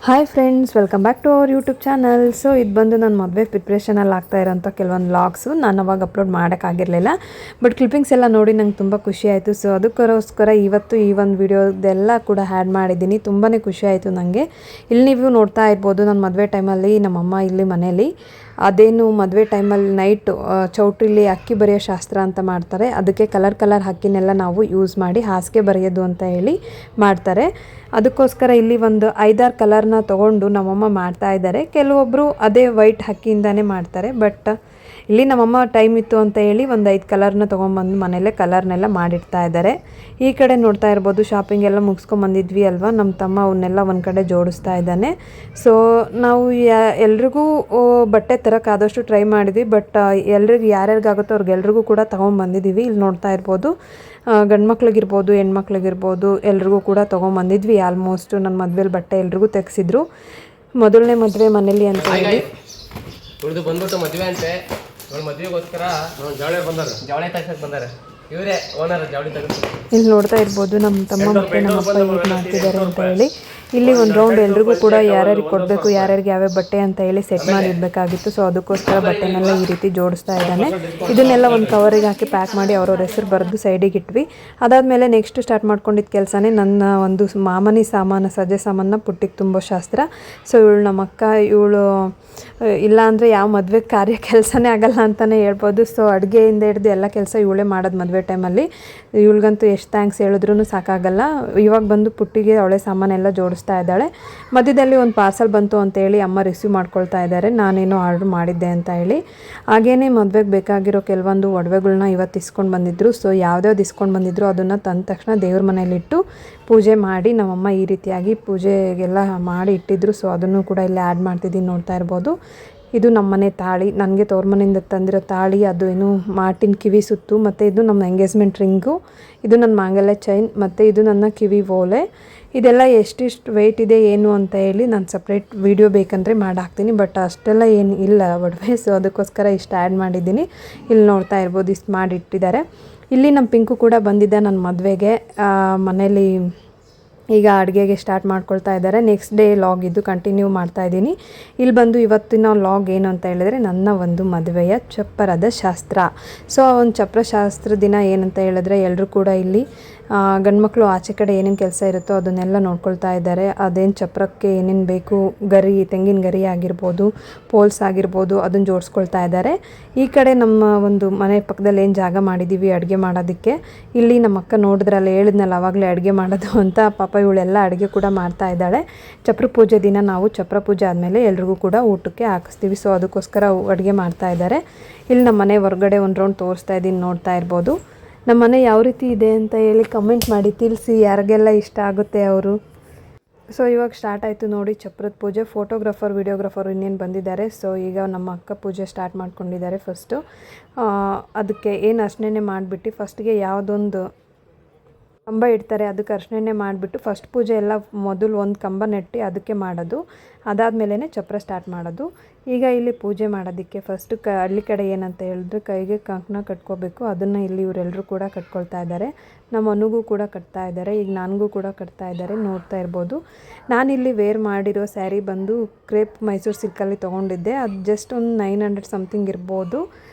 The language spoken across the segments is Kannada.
Hi friends, welcome back to our YouTube channel. So ಇದು ಬಂದು ನನ್ನ ಮದುವೆ ಪ್ರಿಪ್ರೇಷನಲ್ಲಿ ಆಗ್ತಾ ಇರೋಂಥ ಕೆಲವೊಂದು ವ್ಲಾಗ್ಸು. ನಾನು ಅವಾಗ ಅಪ್ಲೋಡ್ ಮಾಡೋಕ್ಕಾಗಿರಲಿಲ್ಲ, ಬಟ್ ಕ್ಲಿಪ್ಪಿಂಗ್ಸ್ ಎಲ್ಲ ನೋಡಿ ನಂಗೆ ತುಂಬ ಖುಷಿ ಆಯಿತು. ಸೊ ಅದಕ್ಕೋಸ್ಕರ ಇವತ್ತು ಈ ಒಂದು ವಿಡಿಯೋದೆಲ್ಲ ಕೂಡ ಆ್ಯಡ್ ಮಾಡಿದ್ದೀನಿ. ತುಂಬಾ ಖುಷಿ ಆಯಿತು ನನಗೆ. ಇಲ್ಲಿ ನೀವು ನೋಡ್ತಾ ಇರ್ಬೋದು, ನನ್ನ ಮದುವೆ ಟೈಮಲ್ಲಿ ನಮ್ಮಮ್ಮ ಇಲ್ಲಿ ಮನೇಲಿ ಅದೇನು ಮದುವೆ ಟೈಮಲ್ಲಿ ನೈಟು ಚೌಟ್ರಿಲಿ ಅಕ್ಕಿ ಬರೆಯೋ ಶಾಸ್ತ್ರ ಅಂತ ಮಾಡ್ತಾರೆ. ಅದಕ್ಕೆ ಕಲರ್ ಅಕ್ಕಿನೆಲ್ಲ ನಾವು ಯೂಸ್ ಮಾಡಿ ಹಾಸಿಗೆ ಬರೆಯೋದು ಅಂತ ಹೇಳಿ ಮಾಡ್ತಾರೆ. ಅದಕ್ಕೋಸ್ಕರ ಇಲ್ಲಿ ಒಂದು 5-6 ಕಲರ್ನ ತೊಗೊಂಡು ನಮ್ಮಮ್ಮ ಮಾಡ್ತಾ ಇದ್ದಾರೆ. ಕೆಲವೊಬ್ಬರು ಅದೇ ವೈಟ್ ಅಕ್ಕಿಯಿಂದನೇ ಮಾಡ್ತಾರೆ, ಬಟ್ ಇಲ್ಲಿ ನಮ್ಮಮ್ಮ ಟೈಮ್ ಇತ್ತು ಅಂತ ಹೇಳಿ ಒಂದು 5 ಕಲರ್ನ ತೊಗೊಂಬಂದು ಮನೆಯಲ್ಲೇ ಕಲರ್ನೆಲ್ಲ ಮಾಡಿಡ್ತಾ ಇದ್ದಾರೆ. ಈ ಕಡೆ ನೋಡ್ತಾ ಇರ್ಬೋದು, ಶಾಪಿಂಗ್ ಎಲ್ಲ ಮುಗಿಸ್ಕೊಂಬಂದಿದ್ವಿ ಅಲ್ವಾ, ನಮ್ಮ ತಮ್ಮ ಅವನ್ನೆಲ್ಲ ಒಂದು ಕಡೆ ಜೋಡಿಸ್ತಾ ಇದ್ದಾನೆ. ಸೊ ನಾವು ಎಲ್ರಿಗೂ ಬಟ್ಟೆ ತರೋಕ್ಕಾದಷ್ಟು ಟ್ರೈ ಮಾಡಿದ್ವಿ, ಬಟ್ ಎಲ್ರಿಗೂ ಯಾರ್ಯಾರಿಗಾಗುತ್ತೋ ಅವ್ರಿಗೆಲ್ರಿಗೂ ಕೂಡ ತೊಗೊಂಬಂದಿದ್ದೀವಿ. ಇಲ್ಲಿ ನೋಡ್ತಾ ಇರ್ಬೋದು, ಗಂಡು ಮಕ್ಳಿಗಿರ್ಬೋದು ಹೆಣ್ಮಕ್ಳಿಗಿರ್ಬೋದು ಎಲ್ರಿಗೂ ಕೂಡ ತೊಗೊಂಬಂದಿದ್ವಿ. ಆಲ್ಮೋಸ್ಟ್ ನನ್ನ ಮದುವೆಲಿ ಬಟ್ಟೆ ಎಲ್ರಿಗೂ ತೆಗೆಸಿದ್ರು. ಮೊದಲನೇ ಮದುವೆ ಮನೇಲಿ ಅಂತ ಹೇಳಿ ಉಳಿದು ಬಂದ್ಬಿಟ್ಟು ಮದುವೆ ಅಂತೆ. ಮದುವೆಗೋಸ್ಕರ ಜವಳಿ ತಗ್ಸಕ್ಕೆ ಬಂದಾರೆ. ಇವರೇ ಓನರ್ ಜವಳಿ ತೆಗೆದು. ಇಲ್ಲಿ ನೋಡ್ತಾ ಇರ್ಬೋದು ನಮ್ಮ ತಮ್ಮ ಮತ್ತು ನಮ್ಮ ಅಪ್ಪ ಹೇಗೆ ಮಾಡ್ತಿದ್ದಾರೆ ಅಂತ ಹೇಳಿ. ಇಲ್ಲಿ ಒಂದು ರೌಂಡ್ ಎಲ್ರಿಗೂ ಕೂಡ ಯಾರ್ಯಾರಿಗೆ ಕೊಡಬೇಕು, ಯಾರ್ಯಾರಿಗೆ ಯಾವ್ಯಾವ ಬಟ್ಟೆ ಅಂತ ಹೇಳಿ ಸೆಟ್ ಮಾಡಿಡಬೇಕಾಗಿತ್ತು. ಸೊ ಅದಕ್ಕೋಸ್ಕರ ಬಟ್ಟೆನೆಲ್ಲ ಈ ರೀತಿ ಜೋಡಿಸ್ತಾ ಇದ್ದಾನೆ. ಇದನ್ನೆಲ್ಲ ಒಂದು ಕವರಿಗೆ ಹಾಕಿ ಪ್ಯಾಕ್ ಮಾಡಿ ಅವ್ರವ್ರ ಹೆಸರು ಬರೆದು ಸೈಡಿಗೆ ಇಟ್ವಿ. ಅದಾದಮೇಲೆ ನೆಕ್ಸ್ಟ್ ಸ್ಟಾರ್ಟ್ ಮಾಡ್ಕೊಂಡಿದ್ದ ಕೆಲಸನೇ ನನ್ನ ಒಂದು ಮಾಮನಿ ಸಾಮಾನು, ಸಜ್ಜೆ ಸಾಮಾನ ಪುಟ್ಟಿಗೆ ತುಂಬೋ ಶಾಸ್ತ್ರ. ಸೊ ಇವಳು ನಮ್ಮ ಅಕ್ಕ, ಇವಳು ಇಲ್ಲ ಅಂದರೆ ಯಾವ ಮದುವೆ ಕಾರ್ಯ ಕೆಲಸನೇ ಆಗಲ್ಲ ಅಂತಲೇ ಹೇಳ್ಬೋದು. ಸೊ ಅಡುಗೆಯಿಂದ ಹಿಡ್ದು ಎಲ್ಲ ಕೆಲಸ ಇವಳೇ ಮಾಡೋದು ಮದುವೆ ಟೈಮಲ್ಲಿ. ಇವಳಿಗಂತೂ ಎಷ್ಟು ಥ್ಯಾಂಕ್ಸ್ ಹೇಳಿದ್ರೂ ಸಾಕಾಗಲ್ಲ. ಇವಾಗ ಬಂದು ಪುಟ್ಟಿಗೆ ಅವಳೆ ಸಾಮಾನೆಲ್ಲ ಜೋಡಿಸ್ತಾ ಇದ್ದಾಳೆ. ಮಧ್ಯದಲ್ಲಿ ಒಂದು ಪಾರ್ಸಲ್ ಬಂತು ಅಂತೇಳಿ ಅಮ್ಮ ರಿಸೀವ್ ಮಾಡ್ಕೊಳ್ತಾ ಇದ್ದಾರೆ, ನಾನೇನೋ ಆರ್ಡ್ರ್ ಮಾಡಿದ್ದೆ ಅಂತ ಹೇಳಿ. ಹಾಗೇ ಮದುವೆಗೆ ಬೇಕಾಗಿರೋ ಕೆಲವೊಂದು ಒಡವೆಗಳ್ನ ಇವತ್ತು ಇಸ್ಕೊಂಡು ಬಂದಿದ್ದರು. ಸೊ ಯಾವ್ದ್ಯಾವ್ದು ಇಸ್ಕೊಂಡು ಬಂದಿದ್ರು ಅದನ್ನು ತಂದ ತಕ್ಷಣ ದೇವ್ರ ಮನೇಲಿಟ್ಟು ಪೂಜೆ ಮಾಡಿ ನಮ್ಮಮ್ಮ ಈ ರೀತಿಯಾಗಿ ಪೂಜೆಗೆಲ್ಲ ಮಾಡಿ ಇಟ್ಟಿದ್ರು. ಸೊ ಅದನ್ನು ಕೂಡ ಇಲ್ಲಿ ಆ್ಯಡ್ ಮಾಡ್ತಿದ್ದೀನಿ, ನೋಡ್ತಾ ಇರ್ಬೋದು. ಇದು ನಮ್ಮನೆ ತಾಳಿ, ನನಗೆ ತವ್ರ ಮನೆಯಿಂದ ತಂದಿರೋ ತಾಳಿ. ಅದು ಏನು ಮಾರ್ಟಿನ್ ಕಿವಿ ಸುತ್ತು, ಮತ್ತು ಇದು ನಮ್ಮ ಎಂಗೇಜ್ಮೆಂಟ್ ರಿಂಗು, ಇದು ನನ್ನ ಮಾಂಗಲ್ಯ ಚೈನ್, ಮತ್ತು ಇದು ನನ್ನ ಕಿವಿ ಓಲೆ. ಇದೆಲ್ಲ ಎಷ್ಟಿಷ್ಟು ವೆಯ್ಟ್ ಇದೆ ಏನು ಅಂತ ಹೇಳಿ ನಾನು ಸಪ್ರೇಟ್ ವಿಡಿಯೋ ಬೇಕಂದರೆ ಮಾಡಾಕ್ತೀನಿ, ಬಟ್ ಅಷ್ಟೆಲ್ಲ ಏನು ಇಲ್ಲ ಒಡವೆ. ಸೊ ಅದಕ್ಕೋಸ್ಕರ ಇಷ್ಟು ಆ್ಯಡ್ ಮಾಡಿದ್ದೀನಿ. ಇಲ್ಲಿ ನೋಡ್ತಾ ಇರ್ಬೋದು, ಇಷ್ಟು ಮಾಡಿಟ್ಟಿದ್ದಾರೆ. ಇಲ್ಲಿ ನಮ್ಮ ಪಿಂಕು ಕೂಡ ಬಂದಿದ್ದೆ ನನ್ನ ಮದುವೆಗೆ. ಮನೇಲಿ ಈಗ ಅಡುಗೆಗೆ ಸ್ಟಾರ್ಟ್ ಮಾಡ್ಕೊಳ್ತಾ ಇದ್ದಾರೆ. ನೆಕ್ಸ್ಟ್ ಡೇ ಲಾಗ್ ಇದು ಕಂಟಿನ್ಯೂ ಮಾಡ್ತಾಯಿದ್ದೀನಿ. ಇಲ್ಲಿ ಬಂದು ಇವತ್ತಿನ ಲಾಗ್ ಏನು ಅಂತ ಹೇಳಿದ್ರೆ, ನನ್ನ ಒಂದು ಮದುವೆಯ ಚಪ್ಪರದ ಶಾಸ್ತ್ರ. ಸೊ ಒಂದು ಚಪ್ಪರ ಶಾಸ್ತ್ರ ದಿನ ಏನಂತ ಹೇಳಿದ್ರೆ, ಎಲ್ಲರೂ ಕೂಡ ಇಲ್ಲಿ ಗಂಡು ಮಕ್ಕಳು ಆಚೆ ಕಡೆ ಏನೇನು ಕೆಲಸ ಇರುತ್ತೋ ಅದನ್ನೆಲ್ಲ ನೋಡ್ಕೊಳ್ತಾ ಇದ್ದಾರೆ. ಅದೇನು ಚಪ್ಪರಕ್ಕೆ ಏನೇನು ಬೇಕು, ಗರಿ, ತೆಂಗಿನ ಗರಿ ಆಗಿರ್ಬೋದು, ಪೋಲ್ಸ್ ಆಗಿರ್ಬೋದು, ಅದನ್ನು ಜೋಡಿಸ್ಕೊಳ್ತಾ ಇದ್ದಾರೆ. ಈ ಕಡೆ ನಮ್ಮ ಒಂದು ಮನೆ ಪಕ್ಕದಲ್ಲಿ ಏನು ಜಾಗ ಮಾಡಿದ್ದೀವಿ ಅಡುಗೆ ಮಾಡೋದಕ್ಕೆ, ಇಲ್ಲಿ ನಮ್ಮ ಅಕ್ಕ ನೋಡಿದ್ರಲ್ಲ, ಹೇಳಿದ್ನಲ್ಲ ಆವಾಗಲೇ ಅಡುಗೆ ಮಾಡೋದು ಅಂತ. ಪಾಪ ಇವಳೆಲ್ಲ ಅಡುಗೆ ಕೂಡ ಮಾಡ್ತಾ ಇದ್ದಾಳೆ. ಚಪ್ರ ಪೂಜೆ ದಿನ ನಾವು ಚಪ್ರ ಪೂಜೆ ಆದಮೇಲೆ ಎಲ್ರಿಗೂ ಕೂಡ ಊಟಕ್ಕೆ ಹಾಕಿಸ್ತೀವಿ. ಸೊ ಅದಕ್ಕೋಸ್ಕರ ಅಡುಗೆ ಮಾಡ್ತಾ ಇದ್ದಾರೆ. ಇಲ್ಲಿ ನಮ್ಮ ಮನೆ ಹೊರಗಡೆ ಒಂದು ರೌಂಡ್ ತೋರಿಸ್ತಾ ಇದ್ದೀನಿ, ನೋಡ್ತಾ ಇರ್ಬೋದು. ನಮ್ಮ ಮನೆ ಯಾವ ರೀತಿ ಇದೆ ಅಂತ ಹೇಳಿ ಕಮೆಂಟ್ ಮಾಡಿ ತಿಳಿಸಿ, ಯಾರಿಗೆಲ್ಲ ಇಷ್ಟ ಆಗುತ್ತೆ ಅವರು. ಸೊ ಇವಾಗ ಸ್ಟಾರ್ಟ್ ಆಯಿತು ನೋಡಿ ಚಪ್ರದ ಪೂಜೆ. ಫೋಟೋಗ್ರಾಫರ್, ವಿಡಿಯೋಗ್ರಾಫರ್ ಇನ್ನೇನು ಬಂದಿದ್ದಾರೆ. ಸೊ ಈಗ ನಮ್ಮ ಅಕ್ಕ ಪೂಜೆ ಸ್ಟಾರ್ಟ್ ಮಾಡ್ಕೊಂಡಿದ್ದಾರೆ. ಫಸ್ಟು ಅದಕ್ಕೆ ಏನು ಅರ್ಶಿಣೆ ಮಾಡಿಬಿಟ್ಟು ಫಸ್ಟಿಗೆ ಯಾವುದೊಂದು ಕಂಬ ಇಡ್ತಾರೆ, ಅದಕ್ಕೆ ಅರ್ಶಿಣೆ ಮಾಡಿಬಿಟ್ಟು ಫಸ್ಟ್ ಪೂಜೆ ಎಲ್ಲ ಮೊದಲು ಒಂದು ಕಂಬ ನೆಟ್ಟು ಅದಕ್ಕೆ ಮಾಡೋದು. ಅದಾದಮೇಲೆ ಚಪ್ರ ಸ್ಟಾರ್ಟ್ ಮಾಡೋದು. ಈಗ ಇಲ್ಲಿ ಪೂಜೆ ಮಾಡೋದಕ್ಕೆ ಫಸ್ಟು ಹಳ್ಳಿ ಕಡೆ ಏನಂತ ಹೇಳಿದ್ರೆ ಕೈಗೆ ಕಂಕಣ ಕಟ್ಕೋಬೇಕು. ಅದನ್ನು ಇಲ್ಲಿ ಇವರೆಲ್ಲರೂ ಕೂಡ ಕಟ್ಕೊಳ್ತಾ ಇದ್ದಾರೆ. ನಮ್ಮ ಅನುಗೂ ಕೂಡ ಕಟ್ತಾ ಇದ್ದಾರೆ. ಈಗ ನನಗೂ ಕೂಡ ಕಟ್ತಾ ಇದ್ದಾರೆ, ನೋಡ್ತಾ ಇರ್ಬೋದು. ನಾನಿಲ್ಲಿ ವೇರ್ ಮಾಡಿರೋ ಸ್ಯಾರಿ ಬಂದು ಕ್ರೇಪ್ ಮೈಸೂರು ಸಿಲ್ಕಲ್ಲಿ ತೊಗೊಂಡಿದ್ದೆ. ಅದು ಜಸ್ಟ್ ಒಂದು 900 ಸಮಥಿಂಗ್ ಇರ್ಬೋದು.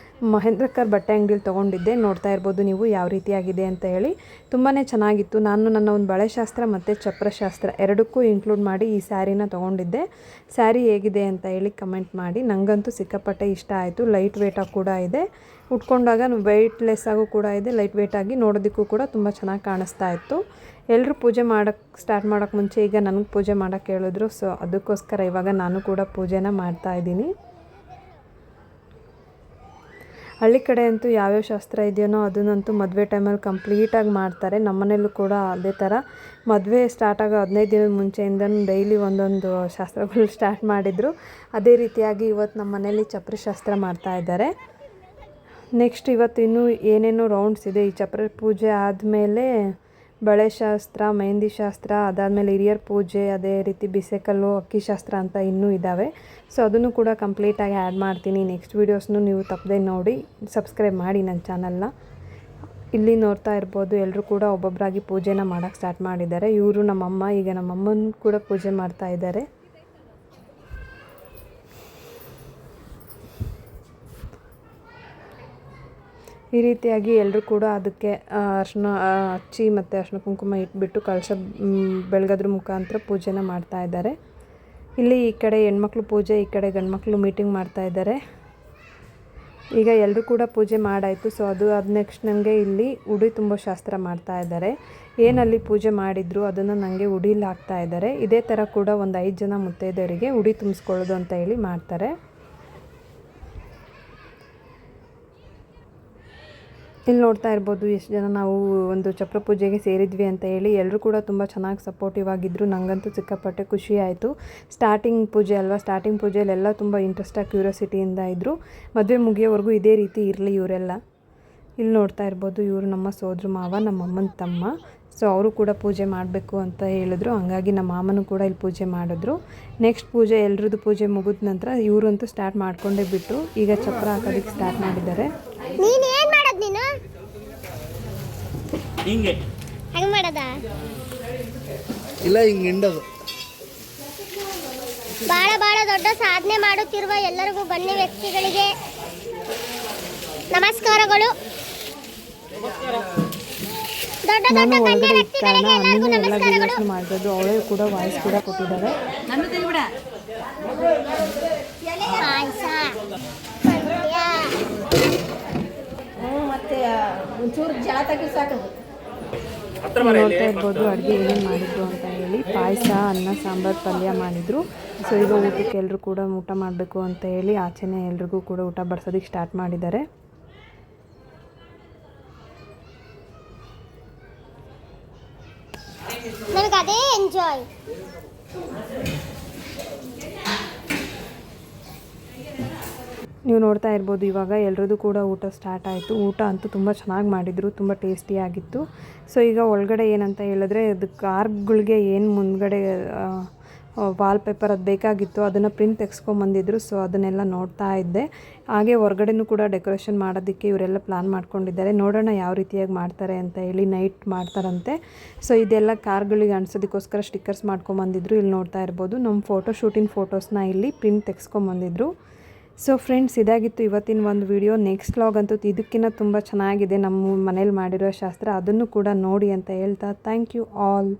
ಮಹೇಂದ್ರಕರ್ ಬಟ್ಟೆ ಅಂಗಡಿಲಿ ತೊಗೊಂಡಿದ್ದೆ. ನೋಡ್ತಾ ಇರ್ಬೋದು ನೀವು ಯಾವ ರೀತಿಯಾಗಿದೆ ಅಂತ ಹೇಳಿ. ತುಂಬಾ ಚೆನ್ನಾಗಿತ್ತು. ನಾನು ನನ್ನ ಒಂದು ಬಳೆ ಶಾಸ್ತ್ರ ಮತ್ತು ಚಪ್ರ ಶಾಸ್ತ್ರ ಎರಡಕ್ಕೂ ಇನ್ಕ್ಲೂಡ್ ಮಾಡಿ ಈ ಸ್ಯಾರಿನ ತೊಗೊಂಡಿದ್ದೆ. ಸ್ಯಾರಿ ಹೇಗಿದೆ ಅಂತ ಹೇಳಿ ಕಮೆಂಟ್ ಮಾಡಿ. ನನಗಂತೂ ಸಿಕ್ಕಾಪಟ್ಟೆ ಇಷ್ಟ ಆಯಿತು. ಲೈಟ್ ವೇಟಾಗಿ ಕೂಡ ಇದೆ, ಉಟ್ಕೊಂಡಾಗ ವೆಯ್ಟ್ಲೆಸ್ ಆಗು ಕೂಡ ಇದೆ. ಲೈಟ್ ವೇಟಾಗಿ ನೋಡೋದಕ್ಕೂ ಕೂಡ ತುಂಬ ಚೆನ್ನಾಗಿ ಕಾಣಿಸ್ತಾ ಇತ್ತು. ಎಲ್ಲರೂ ಪೂಜೆ ಮಾಡೋಕ್ಕೆ ಸ್ಟಾರ್ಟ್ ಮಾಡೋಕ್ಕೆ ಮುಂಚೆ ಈಗ ನನಗೆ ಪೂಜೆ ಮಾಡೋಕ್ಕೆ ಹೇಳಿದ್ರು. ಸೊ ಅದಕ್ಕೋಸ್ಕರ ಇವಾಗ ನಾನು ಕೂಡ ಪೂಜೆನ ಮಾಡ್ತಾಯಿದ್ದೀನಿ. ಹಳ್ಳಿ ಕಡೆ ಅಂತೂ ಯಾವ್ಯಾವ ಶಾಸ್ತ್ರ ಇದೆಯೋ ಅದನ್ನಂತೂ ಮದುವೆ ಟೈಮಲ್ಲಿ ಕಂಪ್ಲೀಟಾಗಿ ಮಾಡ್ತಾರೆ. ನಮ್ಮನೇಲೂ ಕೂಡ ಅದೇ ಥರ ಮದುವೆ ಸ್ಟಾರ್ಟ್ ಆಗೋ 15 ದಿನದ ಮುಂಚೆಯಿಂದನೂ ಡೈಲಿ ಒಂದೊಂದು ಶಾಸ್ತ್ರಗಳು ಸ್ಟಾರ್ಟ್ ಮಾಡಿದರು. ಅದೇ ರೀತಿಯಾಗಿ ಇವತ್ತು ನಮ್ಮ ಮನೇಲಿ ಚಪ್ರ ಶಾಸ್ತ್ರ ಮಾಡ್ತಾಯಿದ್ದಾರೆ. ನೆಕ್ಸ್ಟ್ ಇವತ್ತು ಇನ್ನೂ ಏನೇನೋ ರೌಂಡ್ಸ್ ಇದೆ. ಈ ಚಪ್ರ ಪೂಜೆ ಆದಮೇಲೆ ಬಳೆ ಶಾಸ್ತ್ರ, ಮೆಹಂದಿ ಶಾಸ್ತ್ರ, ಅದಾದಮೇಲೆ ಹಿರಿಯರ ಪೂಜೆ, ಅದೇ ರೀತಿ ಬಿಸೆಕಲ್ಲು, ಅಕ್ಕಿ ಶಾಸ್ತ್ರ ಅಂತ ಇನ್ನೂ ಇದ್ದಾವೆ. ಸೊ ಅದನ್ನು ಕೂಡ ಕಂಪ್ಲೀಟಾಗಿ ಆ್ಯಡ್ ಮಾಡ್ತೀನಿ. ನೆಕ್ಸ್ಟ್ ವೀಡಿಯೋಸ್ನು ನೀವು ತಪ್ಪದೆ ನೋಡಿ, ಸಬ್ಸ್ಕ್ರೈಬ್ ಮಾಡಿ ನನ್ನ ಚಾನಲ್ನ. ಇಲ್ಲಿ ನೋಡ್ತಾ ಇರ್ಬೋದು, ಎಲ್ಲರೂ ಕೂಡ ಒಬ್ಬೊಬ್ಬರಾಗಿ ಪೂಜೆನ ಮಾಡೋಕ್ಕೆ ಸ್ಟಾರ್ಟ್ ಮಾಡಿದ್ದಾರೆ. ಇವರು ನಮ್ಮಮ್ಮ, ಈಗ ನಮ್ಮಮ್ಮನ ಕೂಡ ಪೂಜೆ ಮಾಡ್ತಾ ಇದ್ದಾರೆ. ಈ ರೀತಿಯಾಗಿ ಎಲ್ಲರೂ ಕೂಡ ಅದಕ್ಕೆ ಅರ್ಶಿನ ಹಚ್ಚಿ ಮತ್ತು ಅರ್ಶಿನ ಕುಂಕುಮ ಇಟ್ಬಿಟ್ಟು ಕಳಶ ಬೆಳಗೋದ್ರ ಮುಖಾಂತರ ಪೂಜೆನ ಮಾಡ್ತಾ ಇದ್ದಾರೆ. ಇಲ್ಲಿ ಈ ಕಡೆ ಹೆಣ್ಮಕ್ಳು ಪೂಜೆ, ಈ ಕಡೆ ಗಂಡ್ಮಕ್ಳು ಮೀಟಿಂಗ್ ಮಾಡ್ತಾ ಇದ್ದಾರೆ. ಈಗ ಎಲ್ಲರೂ ಕೂಡ ಪೂಜೆ ಮಾಡಾಯಿತು. ಸೊ ಅದು ಆದ ನೆಕ್ಸ್ಟ್ ನನಗೆ ಇಲ್ಲಿ ಉಡಿ ತುಂಬೋ ಶಾಸ್ತ್ರ ಮಾಡ್ತಾ ಇದ್ದಾರೆ. ಏನಲ್ಲಿ ಪೂಜೆ ಮಾಡಿದ್ರು ಅದನ್ನು ನನಗೆ ಉಡೀಲಿ ಹಾಕ್ತಾ ಇದ್ದಾರೆ. ಇದೇ ಥರ ಕೂಡ ಒಂದು 5 ಜನ ಮುತ್ತೈದೆಯರಿಗೆ ಉಡಿ ತುಂಬಿಸ್ಕೊಳ್ಳೋದು ಅಂತ ಹೇಳಿ ಮಾಡ್ತಾರೆ. ಇಲ್ಲಿ ನೋಡ್ತಾ ಇರ್ಬೋದು ಎಷ್ಟು ಜನ ನಾವು ಒಂದು ಚಪ್ರ ಪೂಜೆಗೆ ಸೇರಿದ್ವಿ ಅಂತ ಹೇಳಿ. ಎಲ್ಲರೂ ಕೂಡ ತುಂಬ ಚೆನ್ನಾಗಿ ಸಪೋರ್ಟಿವ್ ಆಗಿದ್ದರು. ನನಗಂತೂ ಸಿಕ್ಕಾಪಟ್ಟೆ ಖುಷಿ ಆಯಿತು. ಸ್ಟಾರ್ಟಿಂಗ್ ಪೂಜೆ ಅಲ್ವಾ, ಸ್ಟಾರ್ಟಿಂಗ್ ಪೂಜೆಯಲ್ಲೆಲ್ಲ ತುಂಬ ಇಂಟ್ರೆಸ್ಟಾಗಿ ಕ್ಯೂರಿಯಾಸಿಟಿಯಿಂದ ಇದ್ದರು. ಮದುವೆ ಮುಗಿಯೋವರೆಗೂ ಇದೇ ರೀತಿ ಇರಲಿ ಇವರೆಲ್ಲ. ಇಲ್ಲಿ ನೋಡ್ತಾ ಇರ್ಬೋದು ಇವರು ನಮ್ಮ ಸೋದರ ಮಾವ, ನಮ್ಮ ಅಮ್ಮನ ತಮ್ಮ. ಸೊ ಅವರು ಕೂಡ ಪೂಜೆ ಮಾಡಬೇಕು ಅಂತ ಹೇಳಿದ್ರು. ಹಂಗಾಗಿ ನಮ್ಮ ಮಾಮನೂ ಕೂಡ ಇಲ್ಲಿ ಪೂಜೆ ಮಾಡಿದ್ರು. ನೆಕ್ಸ್ಟ್ ಪೂಜೆ ಎಲ್ರದ್ದು ಪೂಜೆ ಮುಗಿದ ನಂತರ ಇವರಂತೂ ಸ್ಟಾರ್ಟ್ ಮಾಡ್ಕೊಂಡೇ ಬಿಟ್ಟರು. ಈಗ ಚಪ್ರ ಹಾಕೋದಕ್ಕೆ ಸ್ಟಾರ್ಟ್ ಮಾಡಿದ್ದಾರೆ. ಹಿಂಗೆ ಹಂಗೆ ಮಾಡದ ಇಲ್ಲ ಹಿಂಗೆ ಹಿಂಡೋದು. ಬಹಳ ದೊಡ್ಡ ಸಾಧನೆ ಮಾಡುತ್ತಿರುವ ಎಲ್ಲರಿಗೂ ಗಣ್ಯ ವ್ಯಕ್ತಿಗಳಿಗೆ ನಮಸ್ಕಾರಗಳು. ದೊಡ್ಡ ನಾನು ಗಣ್ಯ ಒಳಗಡೆ ಇಟ್ಟ ಕಾರಣ ವ್ಯಕ್ತಿಗಳಿಗೆ ಎಲ್ಲರಿಗೂ ಅಮ್ಮನೂ ಎಲ್ಲ ನಮಸ್ಕಾರಗಳು. ವೀಡಿಯೋಸ್ನು ಮಾಡಿರೋದು. ಅವಳೇ ಕೂಡ ವಾಯ್ಸ್ ಕೂಡ ಕೊಟ್ಟಿದ್ದಾರೆ. ಪಾಯಸ, ಪಲ್ಯ, ಮತ್ತೆ ಒಂಚೂರು ಜಳ ತೆಗಿ ಸಾಕು. ನೋಡ್ತಾ ಇರ್ಬೋದು ಅಡುಗೆ ಏನೇನು ಮಾಡಿದ್ರು ಅಂತ ಹೇಳಿ. ಪಾಯಸ, ಅನ್ನ, ಸಾಂಬಾರು, ಪಲ್ಯ ಮಾಡಿದರು. ಸೊ ಈಗ ಊಟಕ್ಕೆ ಎಲ್ಲರೂ ಕೂಡ ಊಟ ಮಾಡಬೇಕು ಅಂತ ಹೇಳಿ ಆಚೆನೇ ಎಲ್ರಿಗೂ ಕೂಡ ಊಟ ಬಡಿಸೋದಕ್ಕೆ ಸ್ಟಾರ್ಟ್ ಮಾಡಿದ್ದಾರೆ. ನನಗೆ ಅದೇ ಎಂಜಾಯ್. ನೀವು ನೋಡ್ತಾ ಇರ್ಬೋದು ಇವಾಗ ಎಲ್ರದ್ದು ಕೂಡ ಊಟ ಸ್ಟಾರ್ಟ್ ಆಯಿತು. ಊಟ ಅಂತೂ ತುಂಬ ಚೆನ್ನಾಗಿ ಮಾಡಿದರು, ತುಂಬ ಟೇಸ್ಟಿಯಾಗಿತ್ತು. ಸೊ ಈಗ ಒಳಗಡೆ ಏನಂತ ಹೇಳಿದ್ರೆ ಅದು ಕಾರ್ಗಳಿಗೆ ಏನು ಮುಂದ್ಗಡೆ ವಾಲ್ಪೇಪರ್ ಅದು ಬೇಕಾಗಿತ್ತು, ಅದನ್ನು ಪ್ರಿಂಟ್ ತೆಗೆಸ್ಕೊಂಬಂದಿದ್ರು. ಸೊ ಅದನ್ನೆಲ್ಲ ನೋಡ್ತಾ ಇದ್ದೆ. ಹಾಗೆ ಹೊರಗಡೆನೂ ಕೂಡ ಡೆಕೋರೇಷನ್ ಮಾಡೋದಕ್ಕೆ ಇವರೆಲ್ಲ ಪ್ಲ್ಯಾನ್ ಮಾಡ್ಕೊಂಡಿದ್ದಾರೆ. ನೋಡೋಣ ಯಾವ ರೀತಿಯಾಗಿ ಮಾಡ್ತಾರೆ ಅಂತ ಹೇಳಿ. ನೈಟ್ ಮಾಡ್ತಾರಂತೆ. ಸೊ ಇದೆಲ್ಲ ಕಾರ್ಗಳಿಗೆ ಅಂಟಿಸೋದಕ್ಕೋಸ್ಕರ ಸ್ಟಿಕ್ಕರ್ಸ್ ಮಾಡ್ಕೊಂಬಂದಿದ್ರು. ಇಲ್ಲಿ ನೋಡ್ತಾ ಇರ್ಬೋದು ನಮ್ಮ ಶೂಟಿಂಗ್ ಫೋಟೋಸ್ನ ಇಲ್ಲಿ ಪ್ರಿಂಟ್ ತೆಗೆಸ್ಕೊಂಬಂದಿದ್ರು. ಸೊ ಫ್ರೆಂಡ್ಸ್, ಇದಾಗಿತ್ತು ಇವತ್ತಿನ ಒಂದು ವಿಡಿಯೋ. ನೆಕ್ಸ್ಟ್ ವ್ಲಾಗ್ ಅಂತೂ ಇದಕ್ಕಿಂತ ತುಂಬ ಚೆನ್ನಾಗಿದೆ ನಮ್ಮ ಮನೇಲಿ ಮಾಡಿರೋ ಶಾಸ್ತ್ರ. ಅದನ್ನು ಕೂಡ ನೋಡಿ ಅಂತ ಹೇಳ್ತಾ ಥ್ಯಾಂಕ್ ಯು ಆಲ್.